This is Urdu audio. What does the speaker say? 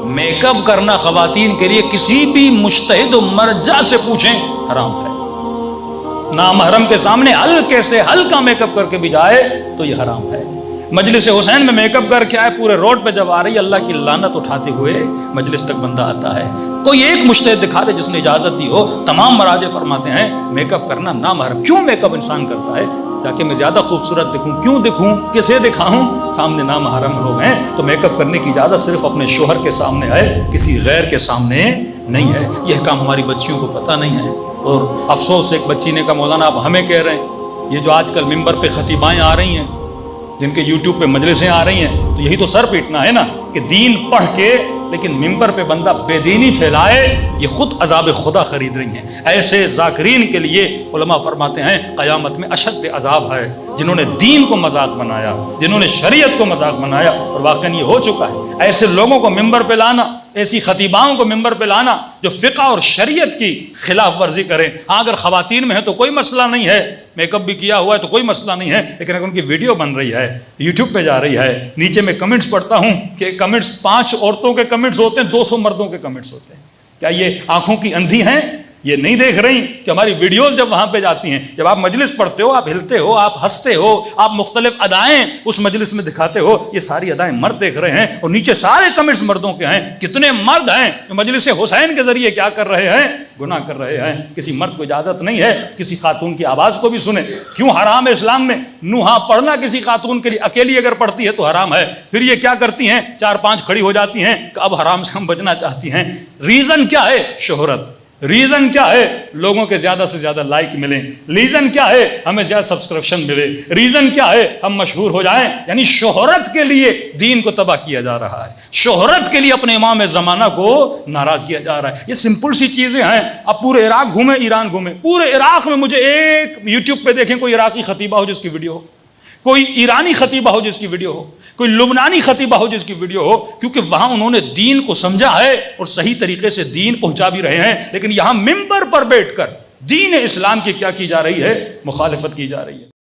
میک اپ کرنا خواتین کے لیے کسی بھی مجتہد و مرجع سے پوچھیں حرام ہے. نامحرم کے سامنے ہلکے سے ہلکا میک اپ کر کے بھی جائے تو یہ حرام ہے. مجلس حسین میں میک اپ کر کے آئے, پورے روڈ پہ جب آ رہی ہے اللہ کی لعنت اٹھاتے ہوئے مجلس تک بندہ آتا ہے. کوئی ایک مجتہد دکھا دے جس نے اجازت دی ہو. تمام مراجع فرماتے ہیں میک اپ کرنا نامحرم. کیوں میک اپ انسان کرتا ہے؟ تاکہ میں زیادہ خوبصورت دکھوں. کیوں دکھوں؟ کسے دکھاؤں؟ سامنے نامحرم لوگ ہیں تو میک اپ کرنے کی اجازت صرف اپنے شوہر کے سامنے ہے, کسی غیر کے سامنے نہیں ہے. یہ کام ہماری بچیوں کو پتہ نہیں ہے. اور افسوس ایک بچی نے کہا مولانا آپ ہمیں کہہ رہے ہیں, یہ جو آج کل ممبر پہ خطیبائیں آ رہی ہیں, جن کے یوٹیوب پہ مجلسیں آ رہی ہیں, تو یہی تو سر پیٹنا ہے نا کہ دین پڑھ کے لیکن ممبر پہ بندہ بے دینی پھیلائے. یہ خود عذاب خدا خرید رہی ہیں. ایسے ذاکرین کے لیے علماء فرماتے ہیں قیامت میں اشد عذاب ہے, جنہوں نے دین کو مذاق بنایا, جنہوں نے شریعت کو مذاق بنایا. اور واقعاً یہ ہو چکا ہے. ایسے لوگوں کو ممبر پہ لانا, ایسی خطیباؤں کو ممبر پہ لانا جو فقہ اور شریعت کی خلاف ورزی کریں. ہاں اگر خواتین میں ہے تو کوئی مسئلہ نہیں ہے, میک اپ بھی کیا ہوا ہے تو کوئی مسئلہ نہیں ہے. لیکن اگر ان کی ویڈیو بن رہی ہے, یوٹیوب پہ جا رہی ہے, نیچے میں کمنٹس پڑھتا ہوں کہ کمنٹس 5 عورتوں کے کمنٹس ہوتے ہیں, 200 مردوں کے کمنٹس ہوتے ہیں. کیا یہ آنکھوں کی اندھی ہیں؟ یہ نہیں دیکھ رہی کہ ہماری ویڈیوز جب وہاں پہ جاتی ہیں, جب آپ مجلس پڑھتے ہو, آپ ہلتے ہو, آپ ہنستے ہو, آپ مختلف ادائیں اس مجلس میں دکھاتے ہو, یہ ساری ادائیں مرد دیکھ رہے ہیں اور نیچے سارے کمنٹس مردوں کے ہیں. کتنے مرد ہیں جو مجلس حسین کے ذریعے کیا کر رہے ہیں؟ گناہ کر رہے ہیں. کسی مرد کو اجازت نہیں ہے کسی خاتون کی آواز کو بھی سنے. کیوں حرام ہے اسلام میں؟ نوحہ پڑھنا کسی خاتون کے لیے اکیلی اگر پڑھتی ہے تو حرام ہے. پھر یہ کیا کرتی ہیں؟ 4-5 کھڑی ہو جاتی ہیں کہ اب حرام سے ہم بچنا چاہتی ہیں. ریزن کیا ہے؟ شہرت. ریزن کیا ہے؟ لوگوں کے زیادہ سے زیادہ لائک ملیں. ریزن کیا ہے؟ ہمیں زیادہ سبسکرپشن ملے. ریزن کیا ہے؟ ہم مشہور ہو جائیں. یعنی شہرت کے لیے دین کو تباہ کیا جا رہا ہے, شہرت کے لیے اپنے امام زمانہ کو ناراض کیا جا رہا ہے. یہ سمپل سی چیزیں ہیں. اب پورے عراق گھومیں, ایران گھومیں, پورے عراق میں مجھے ایک یوٹیوب پہ دیکھیں کوئی عراقی خطیبہ ہو جس کی ویڈیو ہو, کوئی ایرانی خطیبہ ہو جس کی ویڈیو ہو, کوئی لبنانی خطیبہ ہو جس کی ویڈیو ہو. کیونکہ وہاں انہوں نے دین کو سمجھا ہے اور صحیح طریقے سے دین پہنچا بھی رہے ہیں. لیکن یہاں ممبر پر بیٹھ کر دین اسلام کی کیا کی جا رہی ہے؟ مخالفت کی جا رہی ہے.